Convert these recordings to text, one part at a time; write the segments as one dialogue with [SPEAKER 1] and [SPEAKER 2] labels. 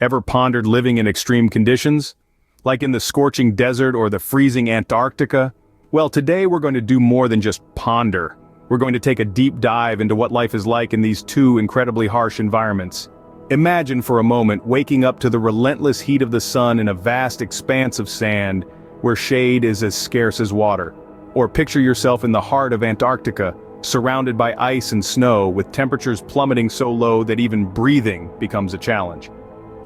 [SPEAKER 1] Ever pondered living in extreme conditions? Like in the scorching desert or the freezing Antarctica? Well, today we're going to do more than just ponder. We're going to take a deep dive into what life is like in these two incredibly harsh environments. Imagine for a moment waking up to the relentless heat of the sun in a vast expanse of sand, where shade is as scarce as water. Or picture yourself in the heart of Antarctica, surrounded by ice and snow, with temperatures plummeting so low that even breathing becomes a challenge.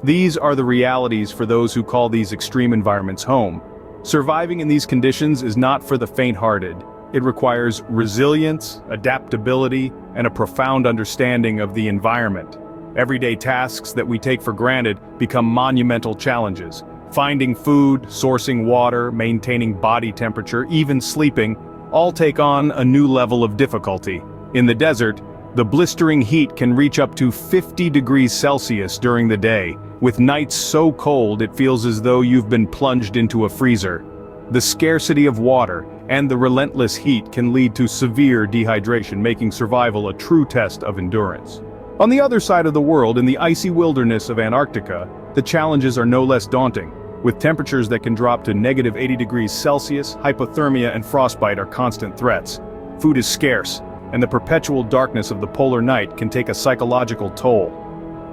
[SPEAKER 1] These are the realities for those who call these extreme environments home. Surviving in these conditions is not for the faint-hearted. It requires resilience, adaptability, and a profound understanding of the environment. Everyday tasks that we take for granted become monumental challenges. Finding food, sourcing water, maintaining body temperature, even sleeping, all take on a new level of difficulty. In the desert, the blistering heat can reach up to 50 degrees Celsius during the day, with nights so cold it feels as though you've been plunged into a freezer. The scarcity of water and the relentless heat can lead to severe dehydration, making survival a true test of endurance. On the other side of the world, in the icy wilderness of Antarctica, the challenges are no less daunting. With temperatures that can drop to -80 degrees Celsius, hypothermia and frostbite are constant threats. Food is scarce, and the perpetual darkness of the polar night can take a psychological toll.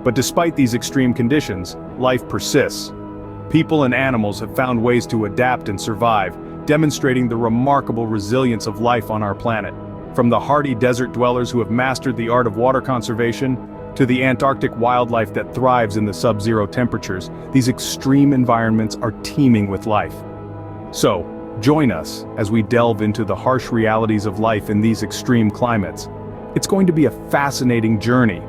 [SPEAKER 1] But despite these extreme conditions, life persists. People and animals have found ways to adapt and survive, demonstrating the remarkable resilience of life on our planet. From the hardy desert dwellers who have mastered the art of water conservation, to the Antarctic wildlife that thrives in the sub-zero temperatures, these extreme environments are teeming with life. So, join us as we delve into the harsh realities of life in these extreme climates. It's going to be a fascinating journey,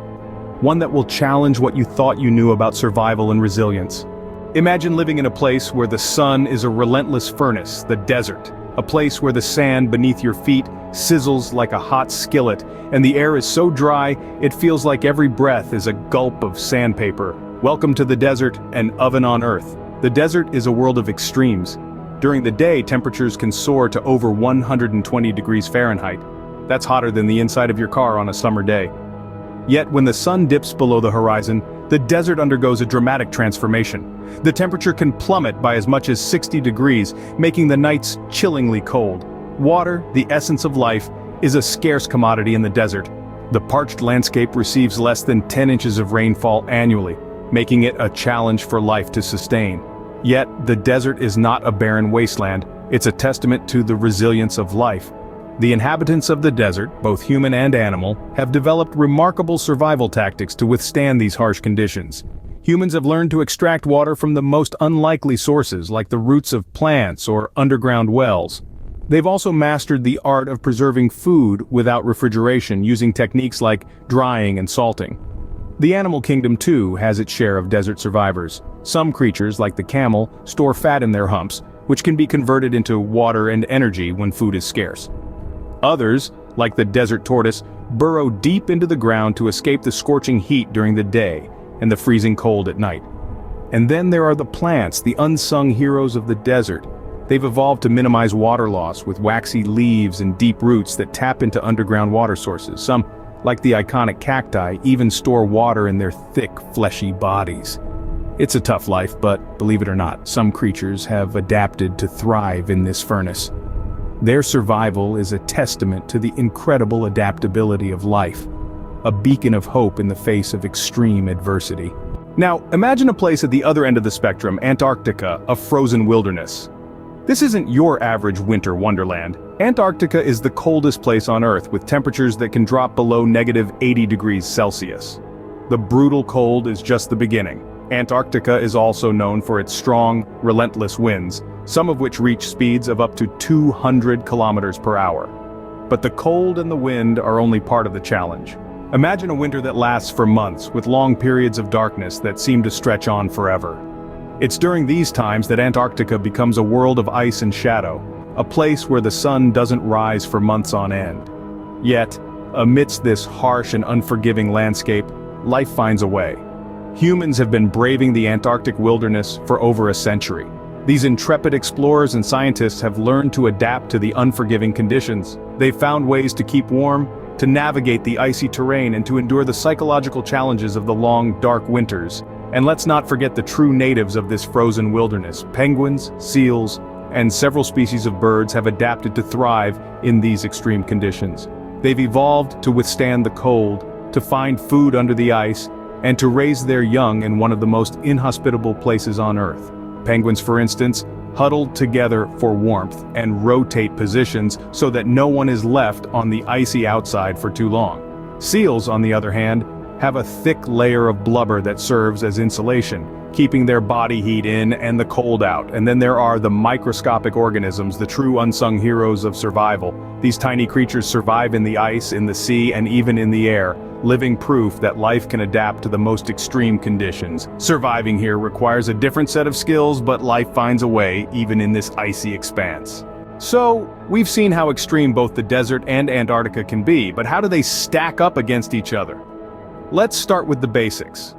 [SPEAKER 1] one that will challenge what you thought you knew about survival and resilience. Imagine living in a place where the sun is a relentless furnace, the desert. A place where the sand beneath your feet sizzles like a hot skillet, and the air is so dry, it feels like every breath is a gulp of sandpaper. Welcome to the desert, an oven on Earth. The desert is a world of extremes. During the day, temperatures can soar to over 120 degrees Fahrenheit. That's hotter than the inside of your car on a summer day. Yet when the sun dips below the horizon, the desert undergoes a dramatic transformation. The temperature can plummet by as much as 60 degrees, making the nights chillingly cold. Water, the essence of life, is a scarce commodity in the desert. The parched landscape receives less than 10 inches of rainfall annually, making it a challenge for life to sustain. Yet, the desert is not a barren wasteland, it's a testament to the resilience of life. The inhabitants of the desert, both human and animal, have developed remarkable survival tactics to withstand these harsh conditions. Humans have learned to extract water from the most unlikely sources, like the roots of plants or underground wells. They've also mastered the art of preserving food without refrigeration, using techniques like drying and salting. The animal kingdom, too, has its share of desert survivors. Some creatures, like the camel, store fat in their humps, which can be converted into water and energy when food is scarce. Others, like the desert tortoise, burrow deep into the ground to escape the scorching heat during the day and the freezing cold at night. And then there are the plants, the unsung heroes of the desert. They've evolved to minimize water loss with waxy leaves and deep roots that tap into underground water sources. Some, like the iconic cacti, even store water in their thick, fleshy bodies. It's a tough life, but believe it or not, some creatures have adapted to thrive in this furnace. Their survival is a testament to the incredible adaptability of life, a beacon of hope in the face of extreme adversity. Now, imagine a place at the other end of the spectrum, Antarctica, a frozen wilderness. This isn't your average winter wonderland. Antarctica is the coldest place on Earth, with temperatures that can drop below -80 degrees Celsius. The brutal cold is just the beginning. Antarctica is also known for its strong, relentless winds, some of which reach speeds of up to 200 kilometers per hour. But the cold and the wind are only part of the challenge. Imagine a winter that lasts for months, with long periods of darkness that seem to stretch on forever. It's during these times that Antarctica becomes a world of ice and shadow, a place where the sun doesn't rise for months on end. Yet, amidst this harsh and unforgiving landscape, life finds a way. Humans have been braving the Antarctic wilderness for over a century. These intrepid explorers and scientists have learned to adapt to the unforgiving conditions. They've found ways to keep warm, to navigate the icy terrain, and to endure the psychological challenges of the long, dark winters. And let's not forget the true natives of this frozen wilderness. Penguins, seals, and several species of birds have adapted to thrive in these extreme conditions. They've evolved to withstand the cold, to find food under the ice, and to raise their young in one of the most inhospitable places on Earth. Penguins, for instance, huddle together for warmth and rotate positions so that no one is left on the icy outside for too long. Seals, on the other hand, have a thick layer of blubber that serves as insulation, keeping their body heat in and the cold out. And then there are the microscopic organisms, the true unsung heroes of survival. These tiny creatures survive in the ice, in the sea, and even in the air, living proof that life can adapt to the most extreme conditions. Surviving here requires a different set of skills, but life finds a way, even in this icy expanse. So, we've seen how extreme both the desert and Antarctica can be, but how do they stack up against each other? Let's start with the basics.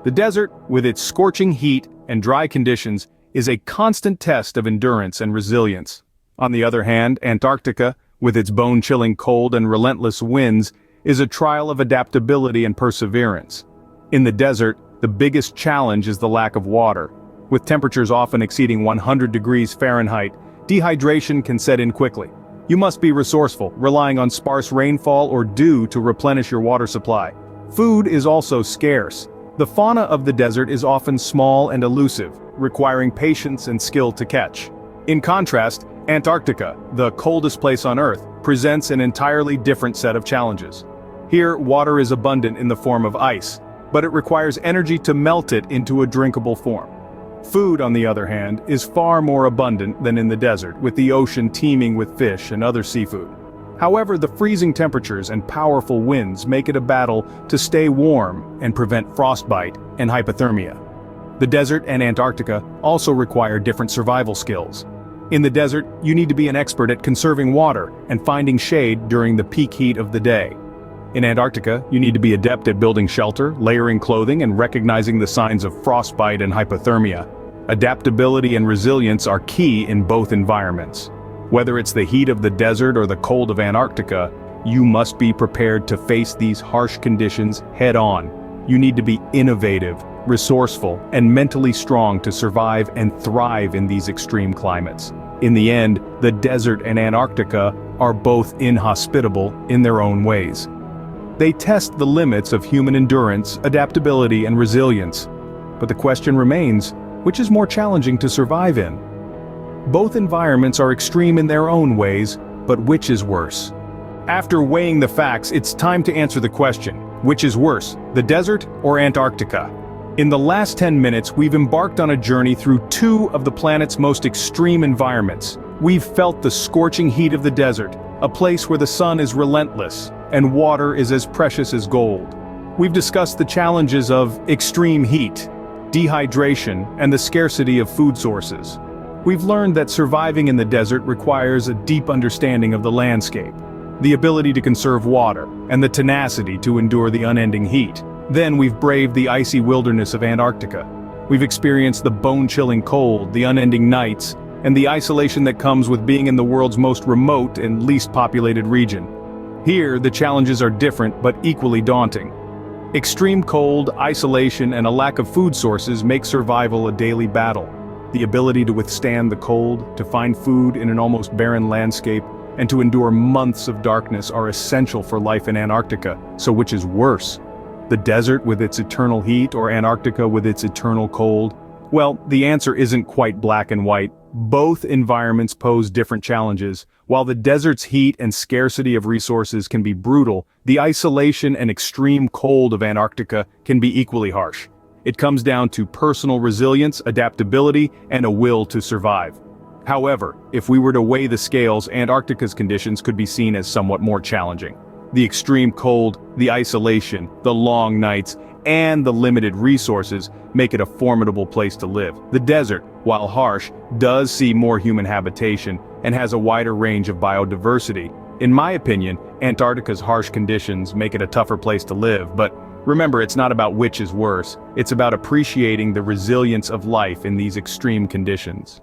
[SPEAKER 1] The desert, with its scorching heat and dry conditions, is a constant test of endurance and resilience. On the other hand, Antarctica, with its bone-chilling cold and relentless winds, is a trial of adaptability and perseverance. In the desert, the biggest challenge is the lack of water. With temperatures often exceeding 100 degrees Fahrenheit, dehydration can set in quickly. You must be resourceful, relying on sparse rainfall or dew to replenish your water supply. Food is also scarce. The fauna of the desert is often small and elusive, requiring patience and skill to catch. In contrast, Antarctica, the coldest place on Earth, presents an entirely different set of challenges. Here, water is abundant in the form of ice, but it requires energy to melt it into a drinkable form. Food, on the other hand, is far more abundant than in the desert, with the ocean teeming with fish and other seafood. However, the freezing temperatures and powerful winds make it a battle to stay warm and prevent frostbite and hypothermia. The desert and Antarctica also require different survival skills. In the desert, you need to be an expert at conserving water and finding shade during the peak heat of the day. In Antarctica, you need to be adept at building shelter, layering clothing, and recognizing the signs of frostbite and hypothermia. Adaptability and resilience are key in both environments. Whether it's the heat of the desert or the cold of Antarctica, you must be prepared to face these harsh conditions head-on. You need to be innovative, resourceful, and mentally strong to survive and thrive in these extreme climates. In the end, the desert and Antarctica are both inhospitable in their own ways. They test the limits of human endurance, adaptability, and resilience. But the question remains, which is more challenging to survive in? Both environments are extreme in their own ways, but which is worse? After weighing the facts, it's time to answer the question, which is worse, the desert or Antarctica? In the last 10 minutes, we've embarked on a journey through two of the planet's most extreme environments. We've felt the scorching heat of the desert, a place where the sun is relentless, and water is as precious as gold. We've discussed the challenges of extreme heat, dehydration, and the scarcity of food sources. We've learned that surviving in the desert requires a deep understanding of the landscape, the ability to conserve water, and the tenacity to endure the unending heat. Then we've braved the icy wilderness of Antarctica. We've experienced the bone-chilling cold, the unending nights, and the isolation that comes with being in the world's most remote and least populated region. Here, the challenges are different but equally daunting. Extreme cold, isolation, and a lack of food sources make survival a daily battle. The ability to withstand the cold, to find food in an almost barren landscape, and to endure months of darkness are essential for life in Antarctica. So which is worse? The desert with its eternal heat or Antarctica with its eternal cold? Well, the answer isn't quite black and white. Both environments pose different challenges. While the desert's heat and scarcity of resources can be brutal, the isolation and extreme cold of Antarctica can be equally harsh. It comes down to personal resilience, adaptability, and a will to survive. However, if we were to weigh the scales, Antarctica's conditions could be seen as somewhat more challenging. The extreme cold, the isolation, the long nights, and the limited resources make it a formidable place to live. The desert, while harsh, does see more human habitation and has a wider range of biodiversity. In my opinion, Antarctica's harsh conditions make it a tougher place to live, but remember, it's not about which is worse. It's about appreciating the resilience of life in these extreme conditions.